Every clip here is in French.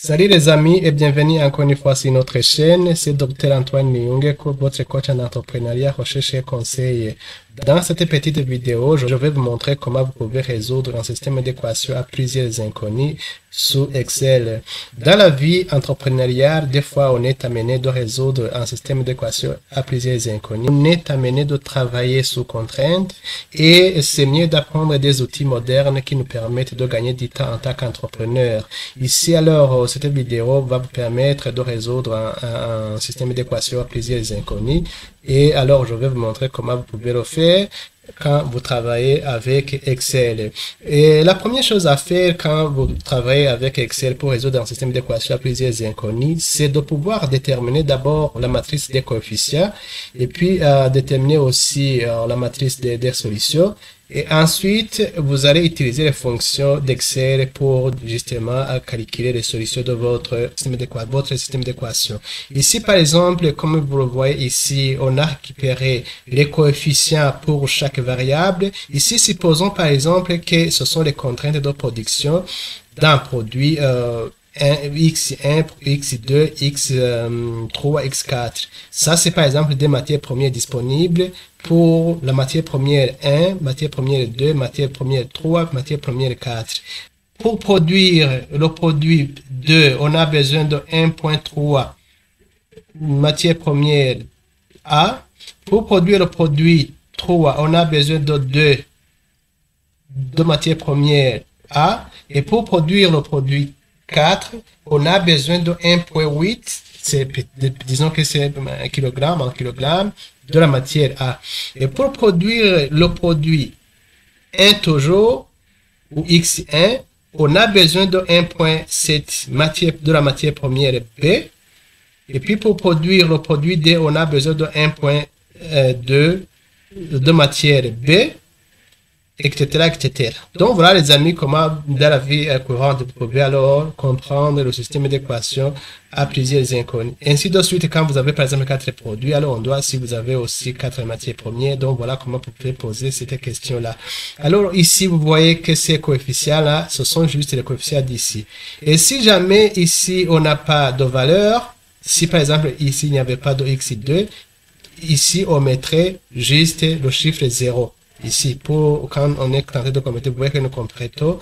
Salut les amis et bienvenue encore une fois sur notre chaîne. C'est Dr Antoine Nyunge, votre coach en entrepreneuriat, recherche et conseil. Dans cette petite vidéo, je vais vous montrer comment vous pouvez résoudre un système d'équations à plusieurs inconnus sous Excel. Dans la vie entrepreneuriale, des fois on est amené de résoudre un système d'équations à plusieurs inconnus. On est amené de travailler sous contrainte et c'est mieux d'apprendre des outils modernes qui nous permettent de gagner du temps en tant qu'entrepreneur. Ici alors, cette vidéo va vous permettre de résoudre un système d'équations à plusieurs inconnus. Et alors, je vais vous montrer comment vous pouvez le faire quand vous travaillez avec Excel. Et la première chose à faire quand vous travaillez avec Excel pour résoudre un système d'équations à plusieurs inconnus, c'est de pouvoir déterminer d'abord la matrice des coefficients et puis déterminer aussi la matrice des solutions. Et ensuite, vous allez utiliser les fonctions d'Excel pour justement calculer les solutions de votre système d'équation. Ici, par exemple, comme vous le voyez ici, on a récupéré les coefficients pour chaque variable. Ici, supposons par exemple que ce sont les contraintes de production d'un produit X1, X2, X3, X4. Ça, c'est par exemple des matières premières disponibles pour la matière première 1, matière première 2, matière première 3, matière première 4. Pour produire le produit 2, on a besoin de 1.3 matière première A. Pour produire le produit 3, on a besoin de 2 matières premières A. Et pour produire le produit 4, on a besoin de 1.8, disons que c'est un kilogramme de la matière A. Et pour produire le produit 1 toujours, ou X1, on a besoin de 1.7 de la matière première B. Et puis pour produire le produit D, on a besoin de 1.2 de matière B, etc., etc. Donc voilà les amis, comment dans la vie courante vous pouvez alors comprendre le système d'équation à plusieurs inconnus. Ainsi de suite, quand vous avez par exemple 4 produits, alors on doit, si vous avez aussi 4 matières premières, donc voilà comment vous pouvez poser cette question-là. Alors ici, vous voyez que ces coefficients-là, ce sont juste les coefficients d'ici. Et si jamais ici, on n'a pas de valeur, si par exemple ici, il n'y avait pas de x2, ici, on mettrait juste le chiffre 0. Ici, pour quand on est tenté de compléter, vous voyez que nous complétons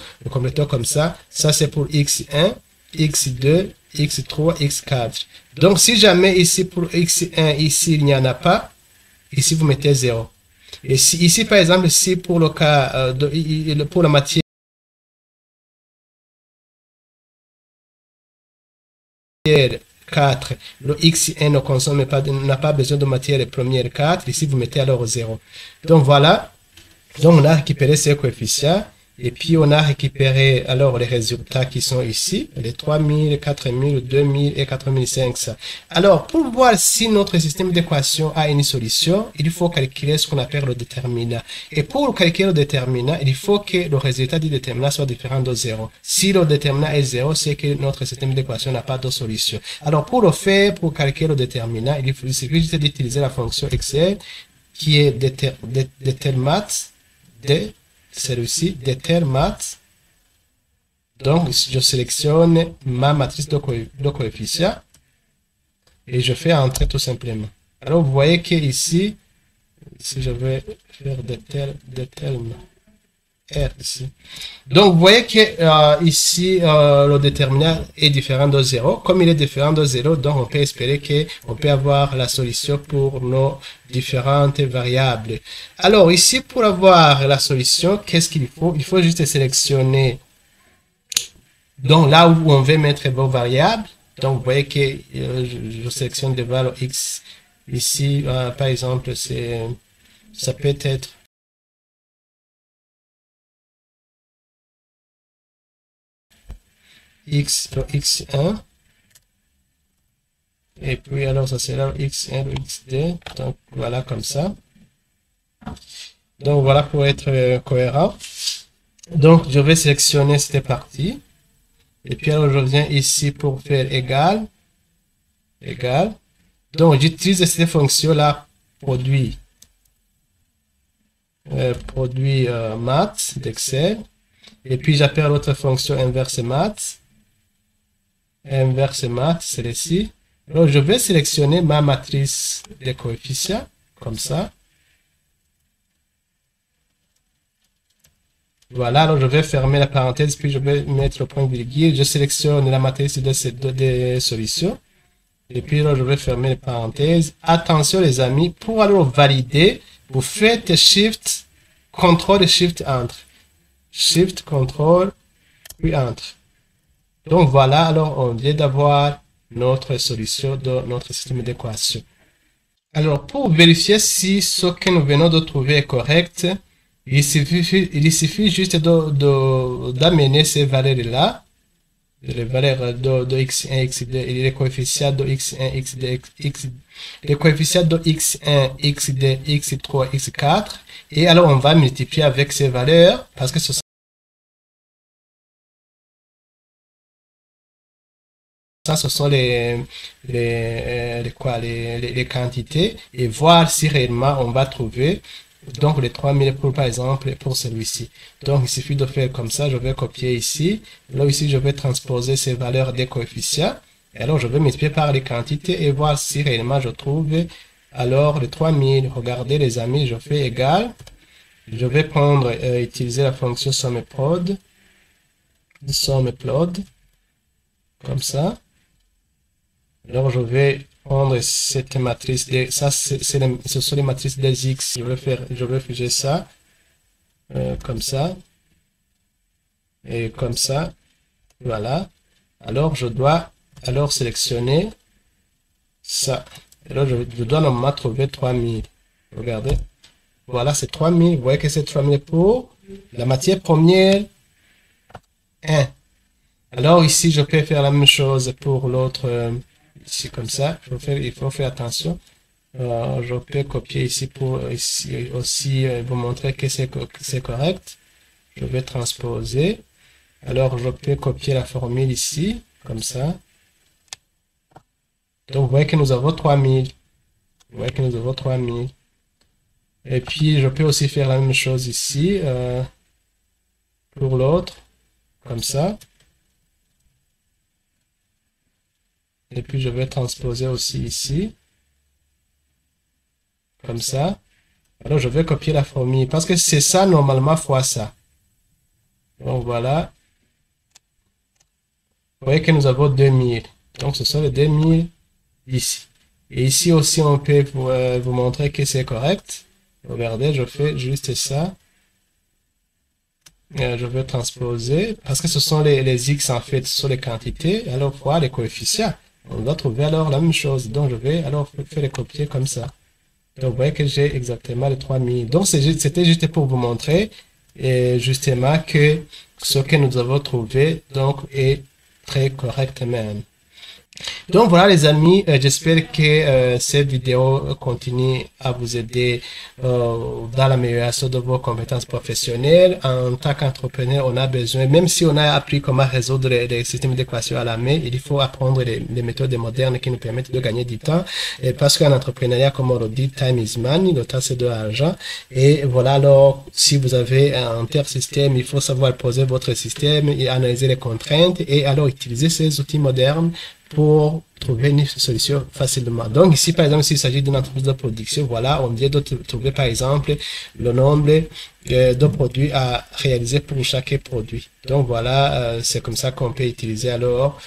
comme ça. Ça, c'est pour x1, x2, x3, x4. Donc, si jamais ici, pour x1, ici, il n'y en a pas, ici, vous mettez 0. Et si, ici, par exemple, si pour le cas, pour la matière 4, le x1 ne consomme pas, n'a pas besoin de matière première 4, ici, vous mettez alors 0. Donc, voilà. Donc, on a récupéré ces coefficients et puis on a récupéré alors les résultats qui sont ici, les 3000, 4000, 2000 et 4500. Alors, pour voir si notre système d'équation a une solution, il faut calculer ce qu'on appelle le déterminant. Et pour calculer le déterminant, il faut que le résultat du déterminant soit différent de 0. Si le déterminant est 0, c'est que notre système d'équation n'a pas de solution. Alors, pour le faire, pour calculer le déterminant, il suffit juste d'utiliser la fonction Excel qui est determat de celui-ci, determat. Donc, je sélectionne ma matrice de coefficients et je fais entrer tout simplement. Alors, vous voyez que ici, si je vais faire determinant R ici. Donc, vous voyez que ici, le déterminant est différent de 0. Comme il est différent de 0, donc on peut espérer qu'on peut avoir la solution pour nos différentes variables. Alors, ici, pour avoir la solution, qu'est-ce qu'il faut? Il faut juste sélectionner donc là où on veut mettre vos variables. Donc, vous voyez que je sélectionne des valeurs X. Ici, par exemple, ça peut être x1 et puis alors ça sera x1 x2, donc voilà comme ça. Donc voilà pour être cohérent. Donc je vais sélectionner cette partie et puis alors je viens ici pour faire égal. Donc j'utilise cette fonction là, produit maths d'Excel, et puis j'appelle l'autre fonction inverse maths. inversement, celle-ci. Alors, je vais sélectionner ma matrice des coefficients, comme ça. Voilà, alors je vais fermer la parenthèse, puis je vais mettre le point virgule. Je sélectionne la matrice des solutions. Et puis là, je vais fermer les parenthèses. Attention les amis, pour alors valider, vous faites Shift, CTRL et Shift Enter. Shift, CTRL, puis Enter. Donc voilà, alors on vient d'avoir notre solution de notre système d'équation. Alors pour vérifier si ce que nous venons de trouver est correct, il suffit juste d'amener ces valeurs-là, les valeurs de x1, x2, et les coefficients de x1, x2, les coefficients de x1, x2, x3, x4, et alors on va multiplier avec ces valeurs, parce que ce sont les quantités, et voir si réellement on va trouver donc les 3000 pour, par exemple, pour celui-ci. Donc il suffit de faire comme ça. Je vais copier ici. Là ici je vais transposer ces valeurs des coefficients, et alors je vais multiplier par les quantités et voir si réellement je trouve alors les 3000. Regardez les amis, je fais égal, je vais prendre utiliser la fonction SUMPLOD, comme ça. Alors je vais prendre cette matrice de ça, ce sont les matrices des x. Je vais figer ça comme ça et comme ça. Voilà. Alors je dois sélectionner ça. Alors je dois normalement trouver 3000. Regardez. Voilà, c'est 3000. Vous voyez que c'est 3000 pour la matière première 1. Alors ici je peux faire la même chose pour l'autre. Ici comme ça, il faut faire attention. Je peux copier ici pour ici aussi vous montrer que c'est correct. Je vais transposer. Alors je peux copier la formule ici, comme ça. Donc vous voyez que nous avons 3000. Vous voyez que nous avons 3000. Et puis je peux aussi faire la même chose ici pour l'autre, comme ça. Et puis je vais transposer aussi ici, comme ça. Alors je vais copier la formule, parce que c'est ça normalement fois ça. Donc voilà. Vous voyez que nous avons 2000. Donc ce sont les 2000 ici. Et ici aussi on peut vous montrer que c'est correct. Regardez, je fais juste ça. Je vais transposer, parce que ce sont les x en fait, ce sont les quantités, alors fois les coefficients. On doit trouver alors la même chose. Donc je vais alors faire les copier comme ça. Donc vous voyez que j'ai exactement les 3000. Donc c'était juste pour vous montrer justement que ce que nous avons trouvé donc est très correct même. Donc voilà les amis, j'espère que cette vidéo continue à vous aider dans l'amélioration de vos compétences professionnelles. En tant qu'entrepreneur, on a besoin, même si on a appris comment résoudre les systèmes d'équation à la main, il faut apprendre les méthodes modernes qui nous permettent de gagner du temps. Et parce qu'en entrepreneuriat, comme on le dit, time is money, le temps c'est de l'argent. Et voilà, alors si vous avez un tel système, il faut savoir poser votre système et analyser les contraintes et alors utiliser ces outils modernes pour trouver une solution facilement. Donc ici, par exemple, s'il s'agit d'une entreprise de production, voilà, on vient de trouver, par exemple, le nombre de produits à réaliser pour chaque produit. Donc voilà, c'est comme ça qu'on peut utiliser alors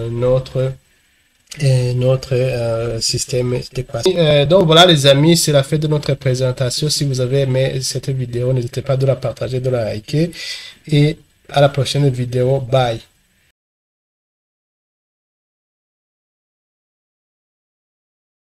notre système d'équation. Donc voilà les amis, c'est la fin de notre présentation. Si vous avez aimé cette vidéo, n'hésitez pas à la partager, de la liker, et à la prochaine vidéo. Bye.